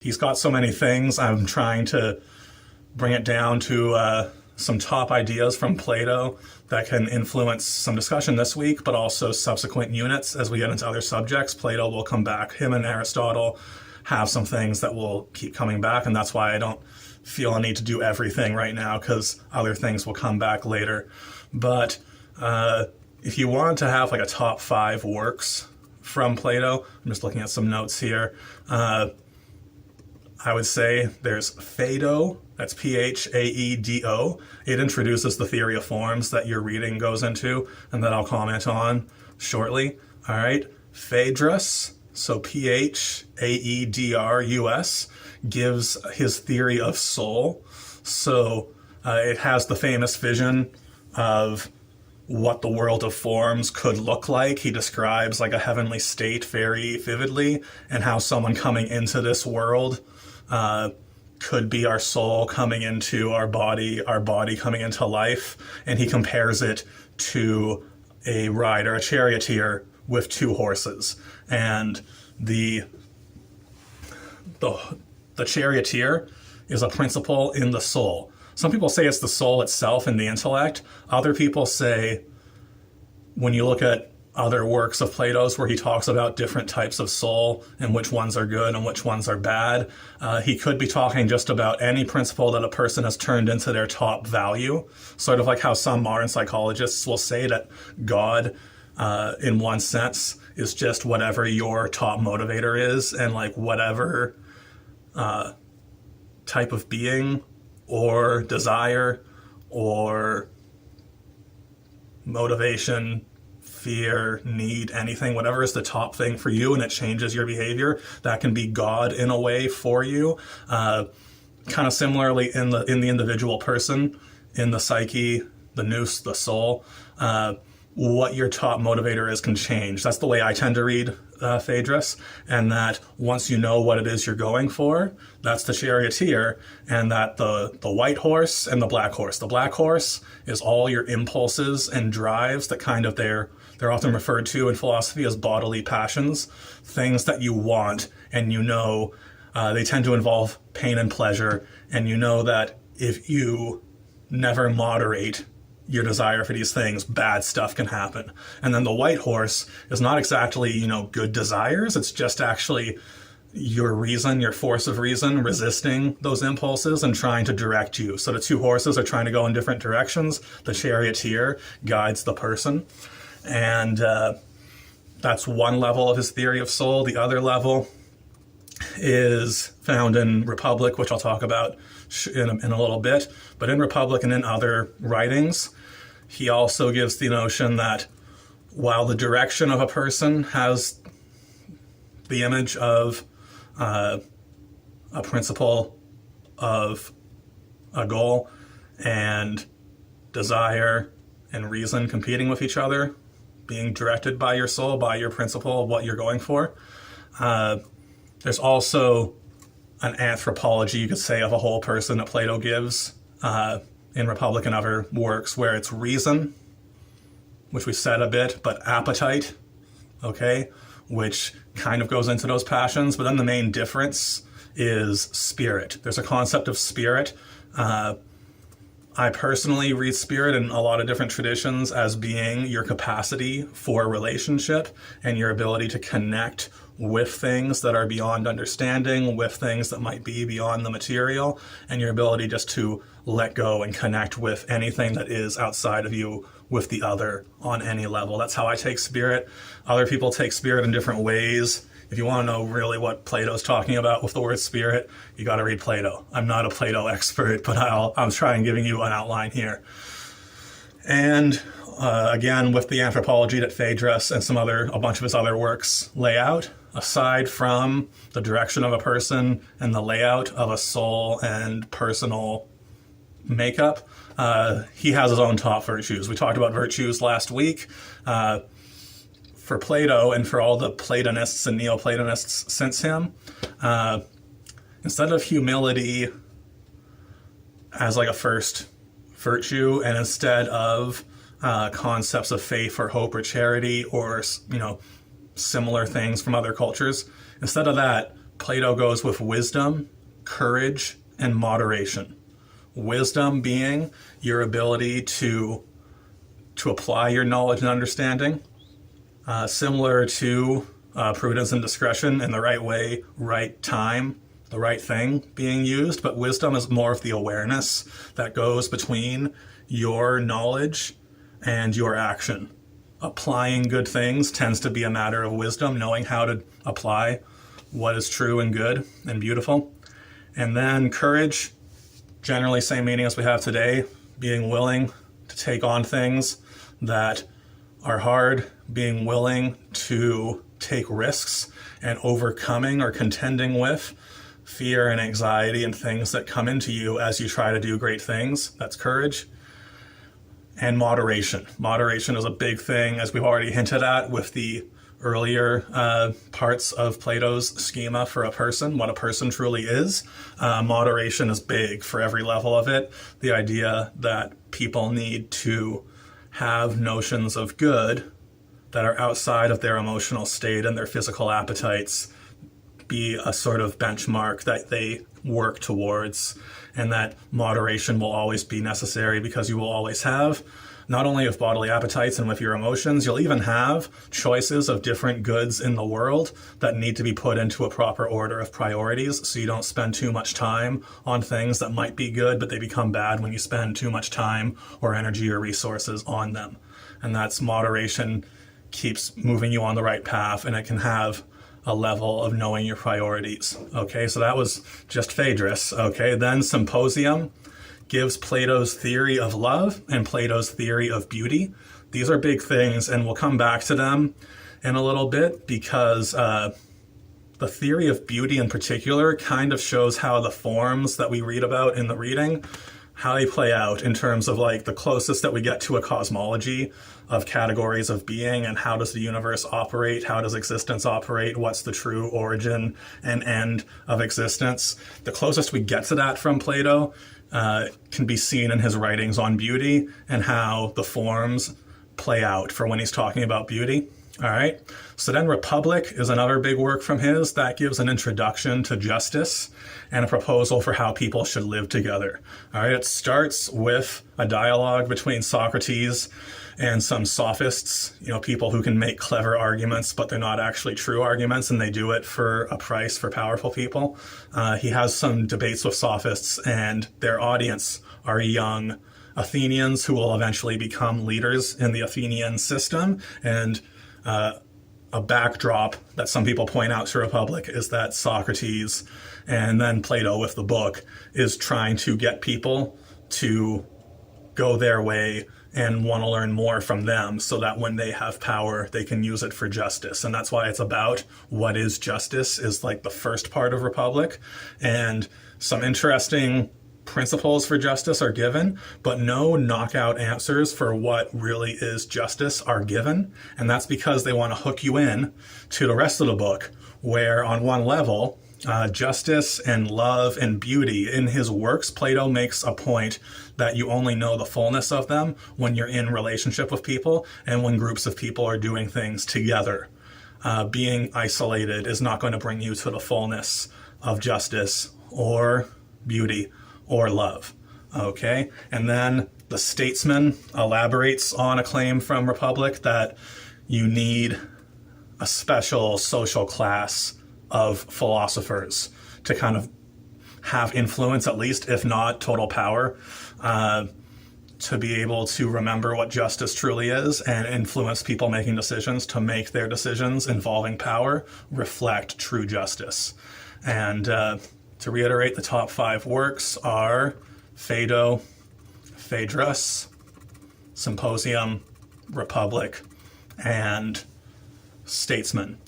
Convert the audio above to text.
He's got so many things. I'm trying to bring it down to some top ideas from Plato that can influence some discussion this week, but also subsequent units as we get into other subjects. Plato will come back. Him and Aristotle have some things that will keep coming back, and that's why I don't feel a need to do everything right now, because other things will come back later. But if you want to have like a top 5 works from Plato, I'm just looking at some notes here. I would say there's Phaedo, that's Phaedo. It introduces the theory of forms that your reading goes into and that I'll comment on shortly. All right, Phaedrus, so Phaedrus, gives his theory of soul. So it has the famous vision of what the world of forms could look like. He describes like a heavenly state very vividly, and how someone coming into this world could be our soul coming into our body coming into life. And he compares it to a rider, a charioteer with 2 horses. And the charioteer is a principle in the soul. Some people say it's the soul itself in the intellect. Other people say, when you look at other works of Plato's where he talks about different types of soul and which ones are good and which ones are bad, he could be talking just about any principle that a person has turned into their top value. Sort of like how some modern psychologists will say that God, in one sense, is just whatever your top motivator is, and like whatever type of being or desire or motivation, fear, need, anything, whatever is the top thing for you and it changes your behavior, that can be God in a way for you. Kind of similarly in the individual person, in the psyche, the nous, the soul, what your top motivator is can change. That's the way I tend to read Phaedrus, and that once you know what it is you're going for, that's the charioteer, and that the white horse and the black horse. The black horse is all your impulses and drives that kind of they're often referred to in philosophy as bodily passions, things that you want, and you know they tend to involve pain and pleasure, and you know that if you never moderate your desire for these things, bad stuff can happen. And then the white horse is not exactly, good desires. It's just actually your reason, your force of reason, resisting those impulses and trying to direct you. So the 2 horses are trying to go in different directions. The charioteer guides the person. And that's one level of his theory of soul. The other level is found in Republic, which I'll talk about in a little bit. But in Republic and in other writings, he also gives the notion that while the direction of a person has the image of a principle of a goal and desire and reason competing with each other, being directed by your soul, by your principle of what you're going for, there's also an anthropology, you could say, of a whole person that Plato gives in Republic and other works, where it's reason, which we said a bit, but appetite, okay, which kind of goes into those passions. But then the main difference is spirit. There's a concept of spirit. I personally read spirit in a lot of different traditions as being your capacity for a relationship and your ability to connect with things that are beyond understanding, with things that might be beyond the material, and your ability just to let go and connect with anything that is outside of you with the other on any level. That's how I take spirit. Other people take spirit in different ways. If you want to know really what Plato's talking about with the word spirit, you got to read Plato. I'm not a Plato expert, but I'm trying giving you an outline here. And again, with the anthropology that Phaedrus and a bunch of his other works lay out, aside from the direction of a person and the layout of a soul and personal makeup, he has his own top virtues. We talked about virtues last week. For Plato and for all the Platonists and Neoplatonists since him, instead of humility as like a first virtue, and instead of concepts of faith or hope or charity or similar things from other cultures, instead of that, Plato goes with wisdom, courage, and moderation. Wisdom being your ability to apply your knowledge and understanding, similar to prudence and discretion, in the right way, right time, the right thing being used. But wisdom is more of the awareness that goes between your knowledge and your action. Applying good things tends to be a matter of wisdom, knowing how to apply what is true and good and beautiful. And then courage, generally same meaning as we have today, being willing to take on things that are hard, being willing to take risks, and overcoming or contending with fear and anxiety and things that come into you as you try to do great things. That's courage. And moderation. Moderation is a big thing, as we've already hinted at with the earlier parts of Plato's schema for a person, what a person truly is. Moderation is big for every level of it. The idea that people need to have notions of good that are outside of their emotional state and their physical appetites be a sort of benchmark that they work towards, and that moderation will always be necessary because you will always have not only of bodily appetites and with your emotions, you'll even have choices of different goods in the world that need to be put into a proper order of priorities, so you don't spend too much time on things that might be good, but they become bad when you spend too much time or energy or resources on them. And that's moderation keeps moving you on the right path, and it can have a level of knowing your priorities. Okay, so that was just Phaedrus. Okay, then Symposium gives Plato's theory of love and Plato's theory of beauty. These are big things, and we'll come back to them in a little bit, because the theory of beauty in particular kind of shows how the forms that we read about in the reading, how they play out in terms of like the closest that we get to a cosmology of categories of being, and how does the universe operate, how does existence operate, what's the true origin and end of existence. The closest we get to that from Plato can be seen in his writings on beauty and how the forms play out for when he's talking about beauty. All right. So then Republic is another big work from his that gives an introduction to justice and a proposal for how people should live together. All right. It starts with a dialogue between Socrates and some sophists, people who can make clever arguments, but they're not actually true arguments, and they do it for a price for powerful people. He has some debates with sophists, and their audience are young Athenians who will eventually become leaders in the Athenian system. And a backdrop that some people point out to Republic is that Socrates, and then Plato with the book, is trying to get people to go their way and want to learn more from them, so that when they have power, they can use it for justice. And that's why it's about what is justice is like the first part of Republic. And some interesting principles for justice are given, but no knockout answers for what really is justice are given. And that's because they want to hook you in to the rest of the book, where on one level, justice and love and beauty in his works, Plato makes a point that you only know the fullness of them when you're in relationship with people and when groups of people are doing things together. Being isolated is not going to bring you to the fullness of justice or beauty or love. Okay? And then the Statesman elaborates on a claim from Republic that you need a special social class of philosophers to kind of have influence, at least, if not total power, to be able to remember what justice truly is and influence people making decisions to make their decisions involving power reflect true justice. And to reiterate, the top 5 works are Phaedo, Phaedrus, Symposium, Republic, and Statesman.